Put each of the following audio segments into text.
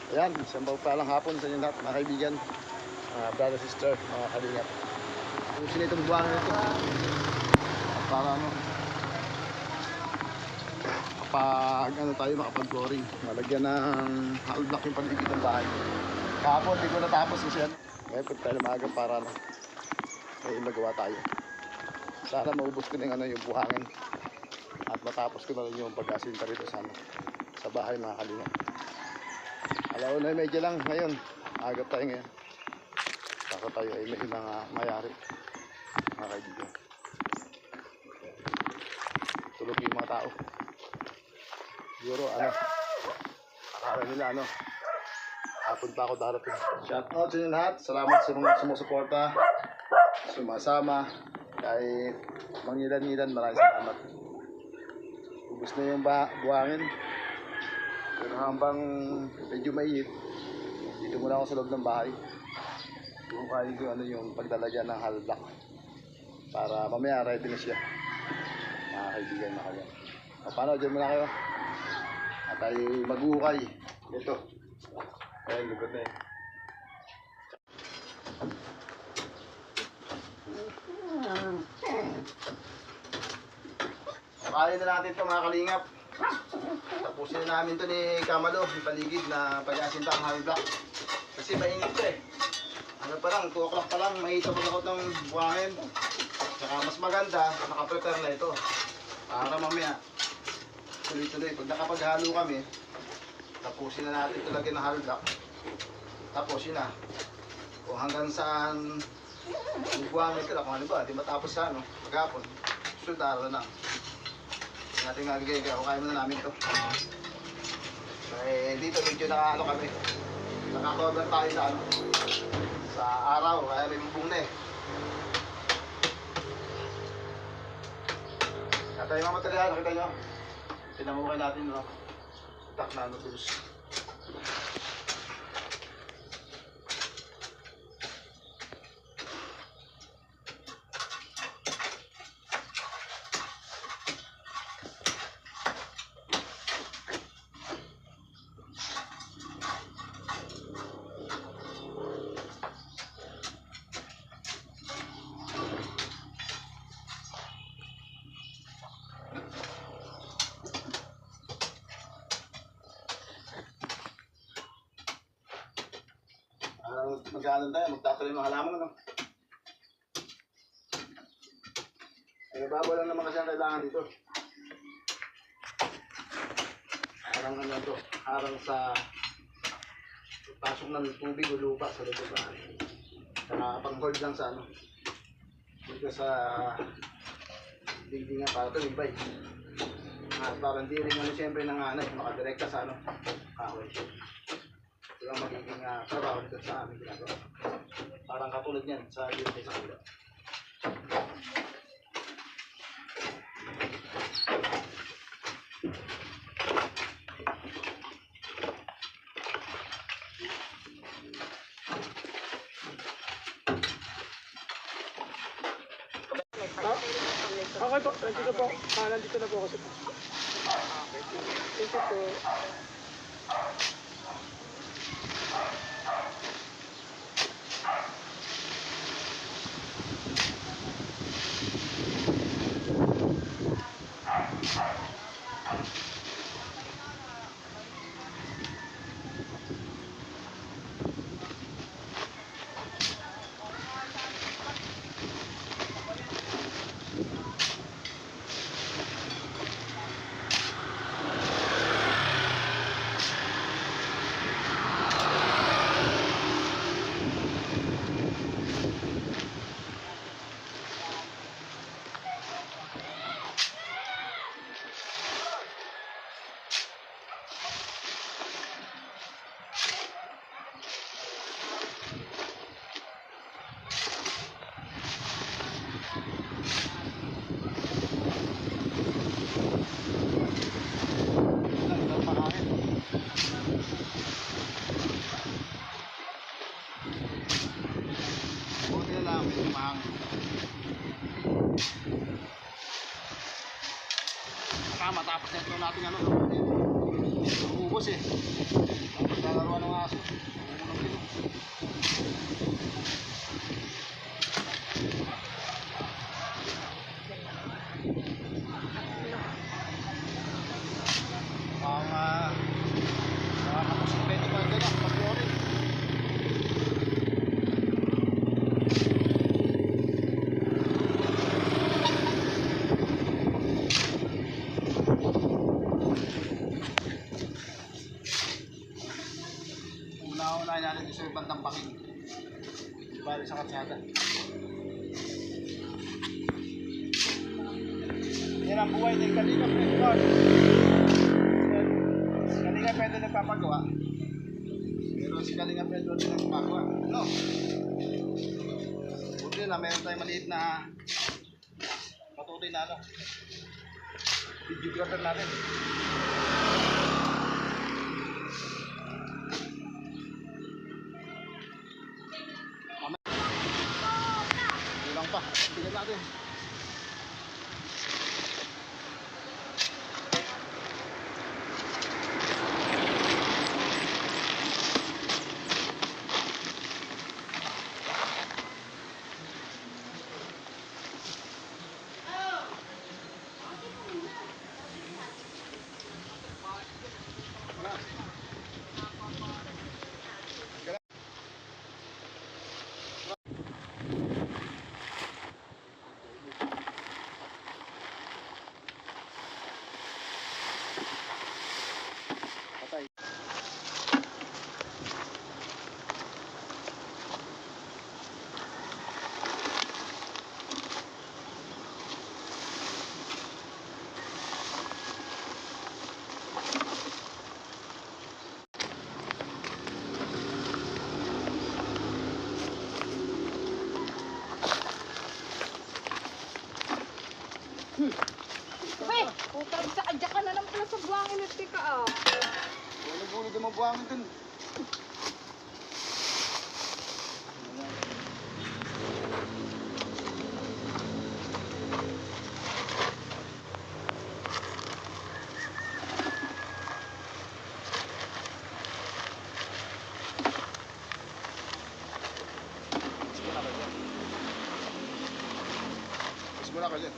Ayan, isang palang hapon sa inyo lahat, mga kaibigan, brother, sister, mga kalingap. Pusin itong buwangan nito. Para ano, kapag ano tayo makapag-flooring, malagyan ng hollow block yung paligid ng bahay. Kahapon, hindi ko natapos kasi ano. Ngayon, pag tayo maaga para ano, may magawa tayo. Sana maubos ko na yung, ano, yung buhangin. At matapos ko na rin yung pag-asinta rito sa, ano, sa bahay, mga kalingap. Alauna na medyo lang ngayon. Agap tayo ngayon. Baka tayo ay may mga mayari. Mga kaibigan. Tulog yung mga tao. Siguro ano, akala nila ano, hapon pa ako darating. Shout out sa inyo lahat. Salamat sa mga sumusuporta, sumasama. Kahit mangilan-ngilan, maraming salamat. Ubus na yung buhangin. Pero habang medyo mainit, dito muna ako sa loob ng bahay. Bukain ko ano yung paglalagyan ng hollow block para mamaya ready na siya, mga kaibigan, na kayo. Paano, dyan muna kayo at tayo maghuhukay ito. Ayan, lugot na yun. Pakain na natin ito, mga kalingap. Tapusin na namin ito ni Kamalo, yung paligid na pag-asinta ang hollow block. Kasi mainit ito eh. Ano pa lang, 2 o'clock pa lang, makita pa ako ng buhangin. Saka mas maganda, nakaprepare na ito. Para mamaya, tuloy-tuloy. Pag nakapaghalo kami, tapusin na natin ito lagyan ng hollow block. Tapusin na. Kung hanggang saan yung buhangin ito, kung ano ba, di matapos sa ano, maghapon. Sudara na lang. Natin ngagigay, kaya kaya muna namin ito. Eh, dito medyo nakaano kami. Nakakover tayo sa ano, sa araw, kaya may bubong na eh. Kaya tayo mga material, nakita nyo? Pinamukay natin, no? Tak na tools. Mag-aalan tayo, magtatuloy mga halaman, no? Eh, bago lang naman kasi ang kailangan dito. Harang ano ito, harang sa pasok ng tubig o lupa sa loob ng bahay. Saka pang-hold lang sa ano, dito sa dingdingan para tumibay. Para hindi rin ano siyempre nanganay, makadirekta sa ano, kahoy. Ito ang magiging trabaho dito sa aming ginagawa. Parang katulad niyan sa dito sa kabila. Okay po, nandito po. Nandito na po kasi po. Thank you po. Matapos na ito natin ano, ubos eh. Naglaruan ng Nauunahin natin ito sa bandang baking. Di bali sa katsada. Yan ang buhay ng Kalingap Edward. Kalingap Edward nagpapagawa. Pero si Kalingap Edward din nagpapagawa. No? Buti na, meron tayong maliit na patutoy na ano. Videographer natin. Kulang pa. Tingnan natin. Patay. Uy, putang sa adya ka na lang pala sa buhangin at tika ah. Wala gulo din mabuhangin dun. Mula ka dyan.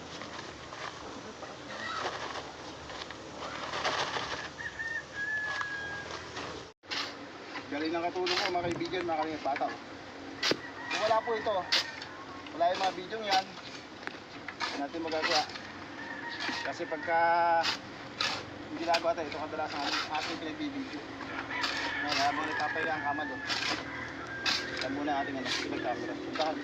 Galing ng katulong ko mga kaibigan, mga kalingap bata. Kung wala po ito, wala yung mga video yan, hindi natin magagawa. Kasi pagka hindi ginagawa tayo, ito kadalasan ating pinagbibideo. Ngayon, habang nagpapahiga ang kama doon, alam muna ating pinag-camera. Puntahan.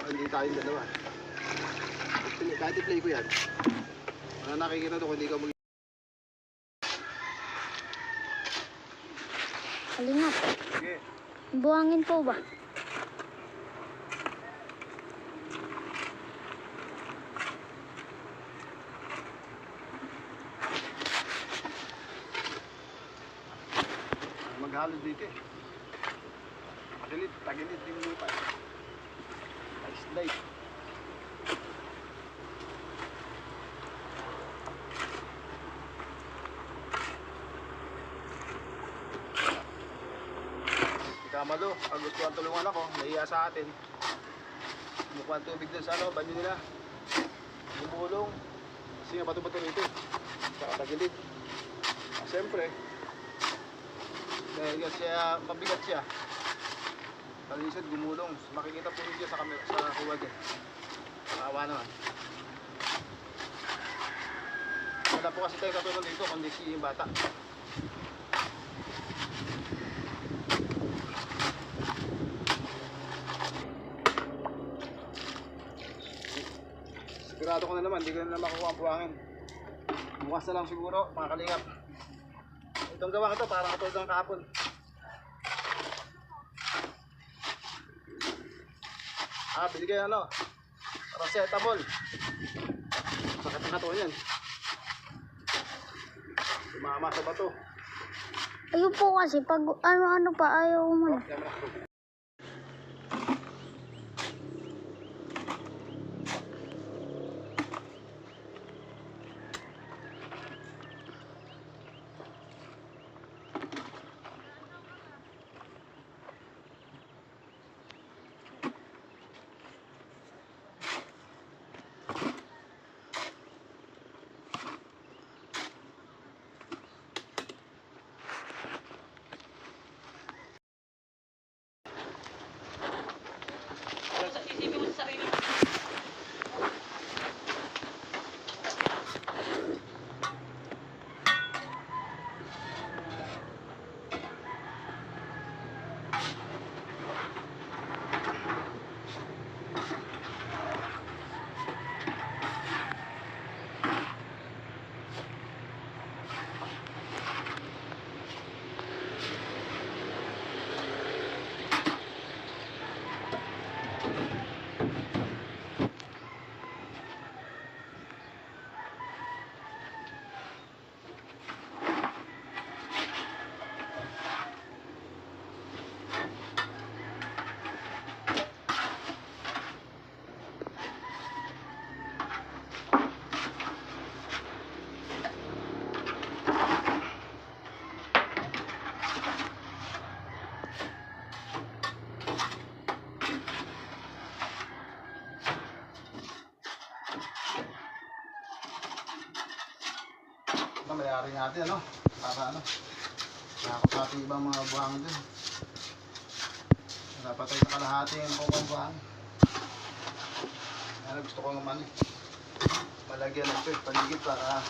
Hindi tayong dalawa. Kahit i-play ko yan, wala nakikita to kung hindi ka mag- Kalingap, Sige. buhangin po ba? Maghalo dito eh. Tagilid yung lupa. Slide. Kamalo, ang gusto ang tulungan ako, nahiya sa atin. Mukha tubig dun sa ano, banyo nila. Bumulong. Kasi nga bato-bato rito. Saka tagilid. Siyempre, dahil siya, mabigat siya. Talisod, gumulong. Makikita po niyo sa camera, sa huwag eh. Nakawa naman. Wala po kasi tayo katulong dito, kundi si yung bata. Sigurado ko na naman, hindi ko na makukuha ang buhangin. Bukas na lang siguro, mga kalingap. Itong gawang ito, parang katulad ng kahapon. Bili kayo ano, paracetamol. Sakit ng katawan yan. Tumama sa bato. Ayun po kasi, pag ano-ano pa, ayaw mo. na mayari natin ano. Para ano. Nakakot natin ibang mga buhangin dun. Napatay na kalahati yung kukong buhangin. Kaya gusto ko naman malagyan ng paligid para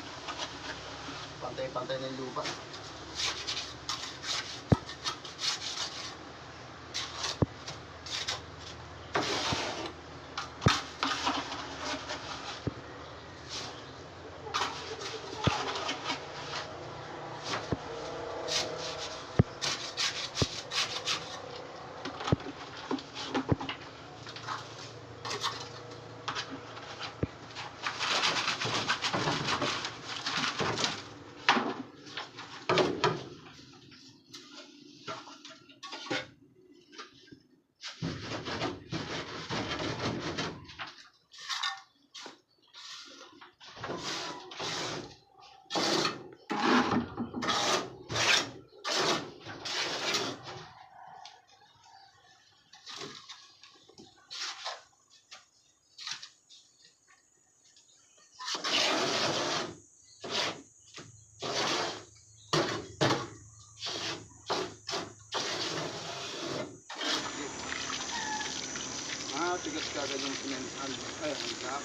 pantay-pantay na yung lupa. Tigas ka agad yung pinansan. Ay, ang gap.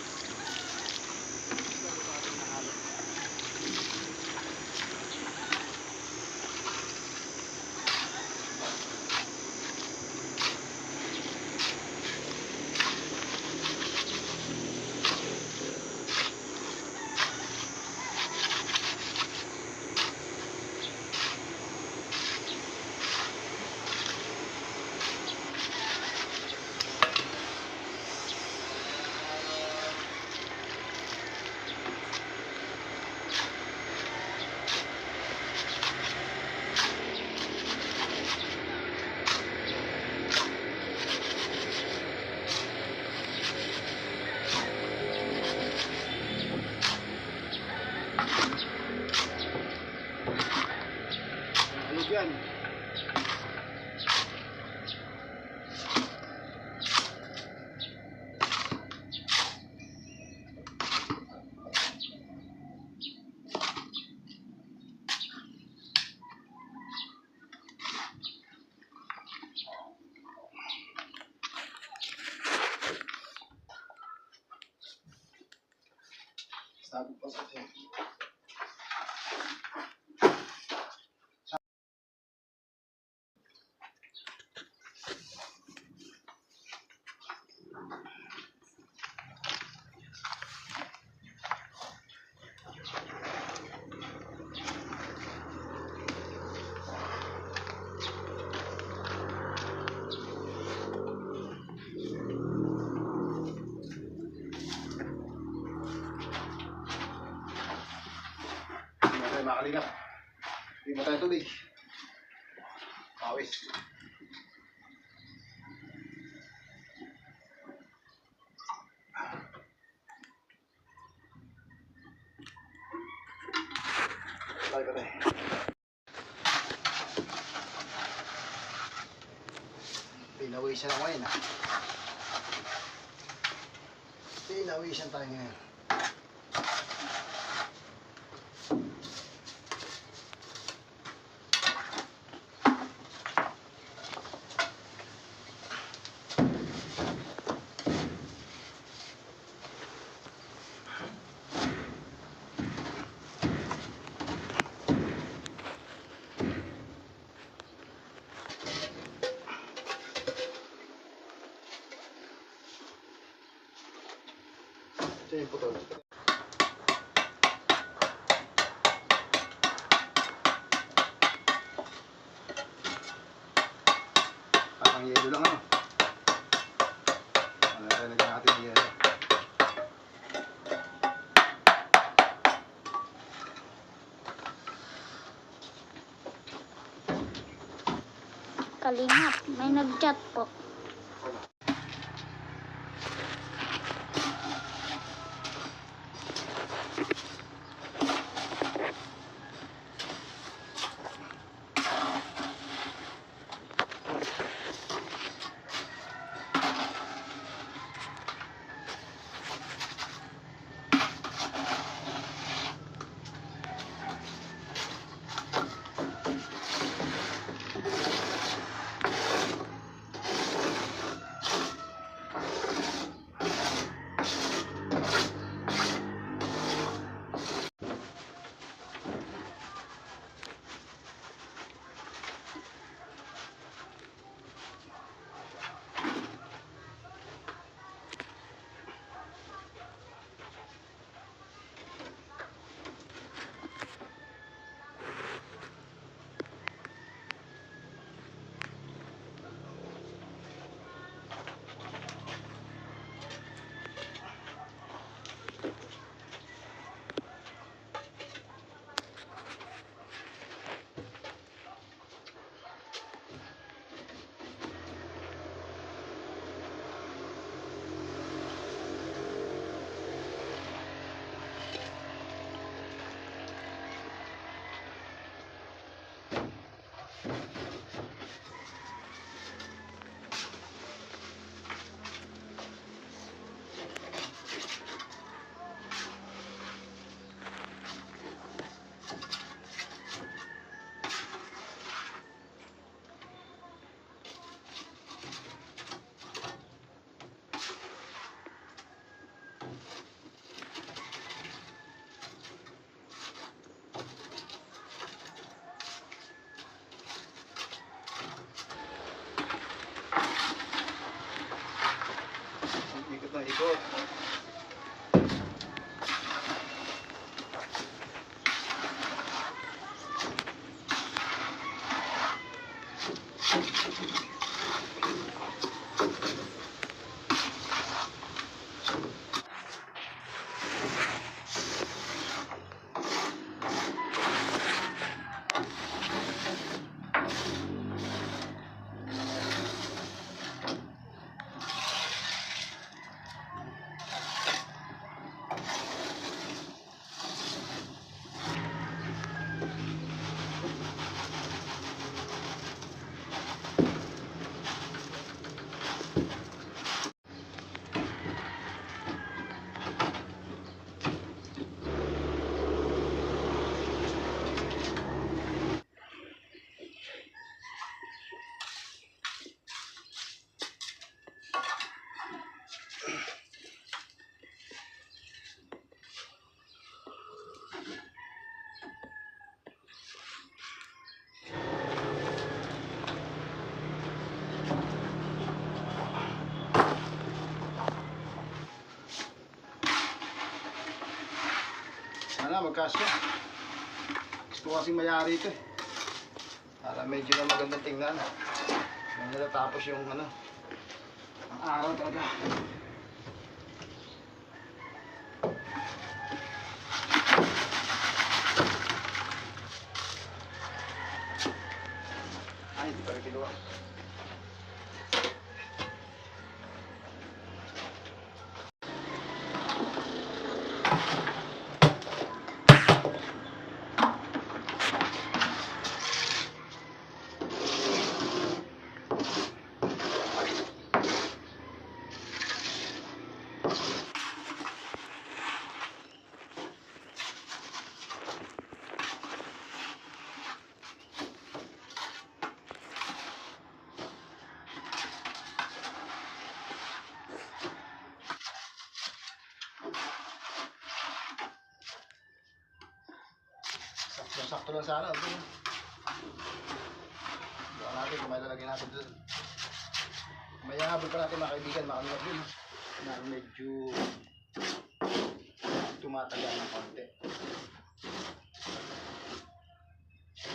Ano yan? Sabi pa sa akin. Makalingap. Hindi mo tayo tubig. Pawis. Tayo ka tayo. Pinawisan ako ngayon. Pinawisan tayo ngayon. Ito yung putol. Parang yelo lang ano. Ano tayo nagkakatin ng yelo. Kalingap, may nag-chat po. Ikot. Sana magkasya. Gusto ko kasing mayari ito eh. Para medyo na magandang tingnan. Nung natatapos yung ano, ang araw talaga. Ay, hindi pa rin kinuha. Sakto lang sana. Okay. Buwan natin kung may lalagyan natin doon. May habol pa natin mga kaibigan, makalunod din. Na medyo tumatagal ng konti.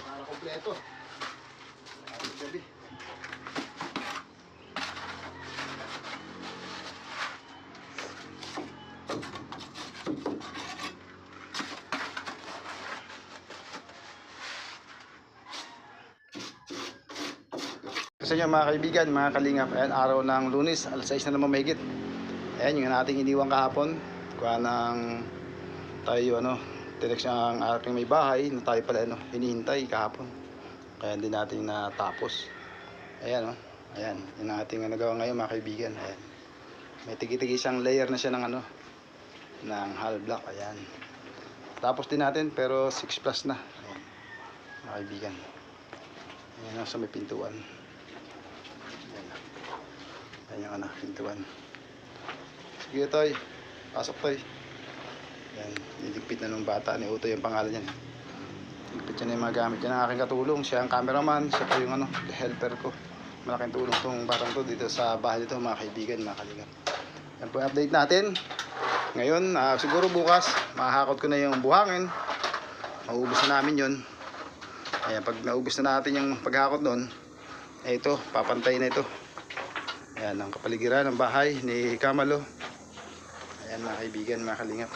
Para kompleto. Para gabi. Sa inyo mga kaibigan, mga kalingap, ayan, araw ng Lunes, alas 6 na naman mahigit. Ayan, yung ating iniwang kahapon, kuha ng tayo, tinex ang aking may bahay, na tayo pala, hinihintay kahapon. Kaya hindi natin natapos. Ayan, ayan, yun ang ating nagawa ngayon mga kaibigan. Ayan, may tigi-tigi isang layer na siya ng ng hull block, ayan. Tapos din natin, pero 6 plus na. Ayan, mga kaibigan. Ayan, sa may pintuan. Ayan yung pintuan. Sige Toy, pasok Toy. Yan, niligpit na ng bata ni Uto yung pangalan niyan. Niligpit niya na yung mga gamit. Yan ang aking katulong. Siya ang cameraman, siya pa yung helper ko. Malaking tulong tong batang to dito sa bahay dito mga kaibigan, mga kalingap. Yan po yung update natin. Ngayon, siguro bukas, mahakot ko na yung buhangin. Mauubos na namin yun. Ayan, pag naubos na natin yung paghakot doon, ito, papantay na ito. Ayan ang kapaligiran ng bahay ni Kamalo. Ayan mga kaibigan, mga kalingap.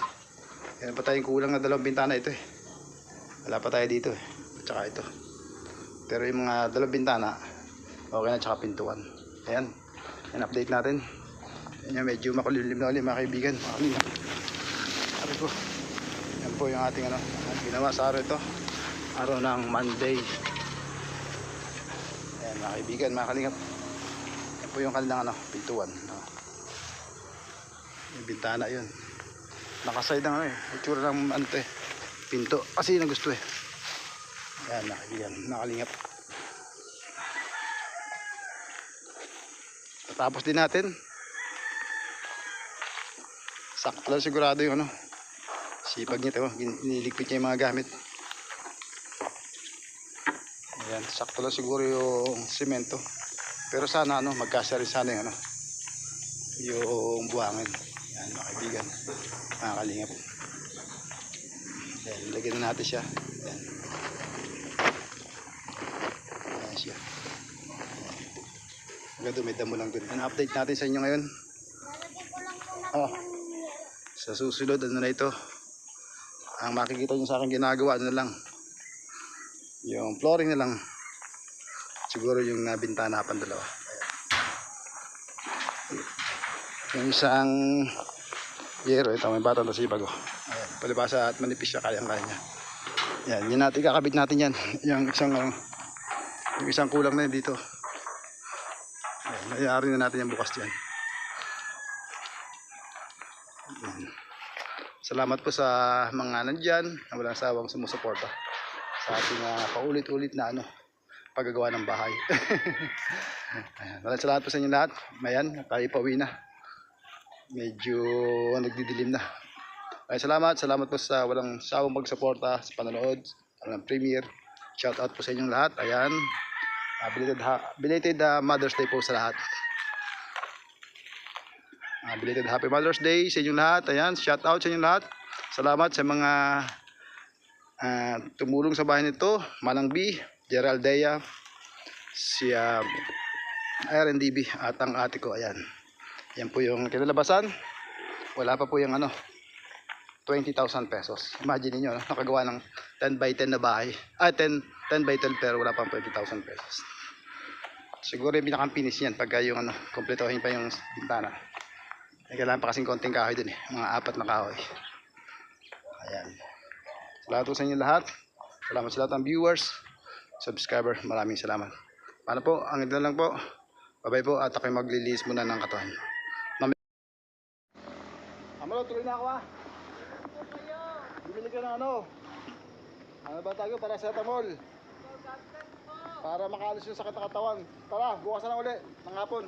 Ayan pa tayong kulang na 2 bintana ito eh. Wala pa tayo dito eh. At saka ito. Pero yung mga 2 bintana, okay na, tsaka pintuan. Ayan. Ayan, update natin. Ayan, medyo makulimlim na ulit mga kaibigan, mga kalingap. Sabi ko, ayan po yung ating ginawa sa araw ito. Araw ng Monday. Ayan mga kaibigan, mga kalingap. Yan po yung kanilang pintuan. Yung bintana yun. Nakaside ng itsura ng pinto. Kasi yun ang gusto eh. Ayan mga kaibigan, nakalingap. Tapos din natin. Sakto lang sigurado yung sipag niya ito. Iniligpit niya yung mga gamit. Ayan, sakto lang siguro yung semento. Pero sana magkasya rin sana yung buhangin. Ayan, mga kaibigan. Mga kalingap. Ayan, lagyan na natin siya. Ayan. Ayan siya. Hanggang doon, may damo lang doon. Ano update natin sa inyo ngayon? Lalagyan ko lang po na Oh, ng yero. sa susunod, ano na ito? Ang makikita nyo sa akin ginagawa, ano na lang? Yung flooring na lang. Siguro yung nabintana pan dalawa. Ayan. Yung isang yero, ito may batang tasibag. Ayan, palibasa at manipis siya, kayang-kaya niya. Yan, yun natin, kakabit natin yan. Yung isang kulang na yun dito. Ayan, mayayari na natin yung bukas dyan. Ayan. Salamat po sa mga nandyan na walang sawang sumusuporta sa ating paulit-ulit na paggagawa ng bahay. Ayan, maraming salamat po sa inyo lahat. Mayan, tayo pauwi na. Medyo nagdidilim na. Ay, salamat po sa walang sawang pagsuporta sa panonood ng premiere. Shout out po sa inyong lahat. Ayan. Belated Mother's Day po sa lahat. Belated Happy Mother's Day sa inyong lahat. Ayan, shout out sa inyong lahat. Salamat sa mga tumulong sa bahay nito. Manang B, Gerald Dea, si RNDB at ang ate ko. Ayan. Yan po yung kinalabasan. Wala pa po yung 20,000 pesos. Imagine niyo, nakagawa ng 10 by 10 na bahay. 10 by 12 pero wala pang 20,000 pesos. Siguro yung pinakang-finish yan pagka yung kompletohin pa yung bintana. Kailangan pa kasing konting kahoy dun mga 4 na kahoy. Ayan. Salamat po sa inyo lahat. Salamat sa lahat ng viewers, subscriber. Maraming salamat. Paano po? Ang ito lang po. Bye-bye po at ako'y maglilinis muna ng katawan. Amalo, tuloy na ako Bibili ka ng ano ba tayo para sa tamol? Para makaalis yung sakit ng katawan. Tara, bukas na uli ng hapon.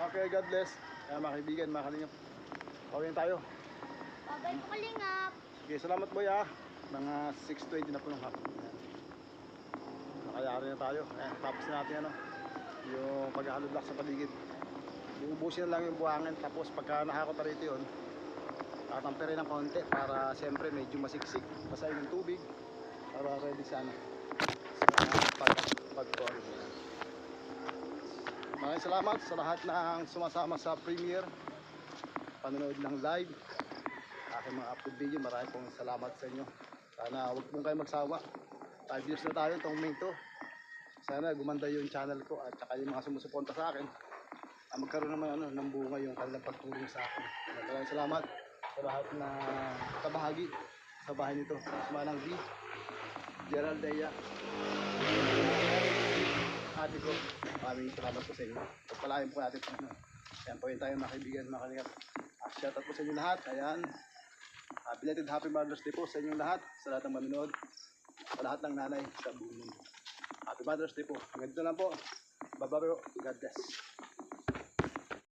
Okay, God bless. Mga kaibigan, mga kalingap. Pawin tayo. Babay po kalingap. Okay, salamat boy Mga 6:20 na po ng hapon. Nakayari na tayo. Ayan, tapos na natin yung paghahalulak sa paligid. Uubusin na lang yung buhangin. Tapos pagka nakakot na rito yun, tatamperin ng konti para siyempre medyo masiksik. Basahin yung tubig para ready sana sa pag-tour. Maraming salamat sa lahat ng sumasama sa premiere, panonood ng live, aking mga upload video. Maraming pong salamat sa inyo. Sana huwag pong kayo magsawa. 5 years na tayo itong May to. Sana gumanda yung channel ko at saka yung mga sumusuporta sa akin. Magkaroon naman ng bunga yung kanilang pagtulong sa akin. Maraming salamat sa lahat na kabahagi sa bahay nito. Manang B, Gerald Dea, ate ko. Maraming salamat po sa inyo. Pagpalain po natin. Ayan po yun tayo mga kaibigan, mga kalingap. Shout out po sa inyo lahat. Ayan. Belated Happy Mother's Day po sa inyong lahat. Sa lahat ng manonood. Sa lahat ng nanay sa buong mundo. Happy Mother's Day po. Hanggang dito lang po. Bye-bye po. God bless.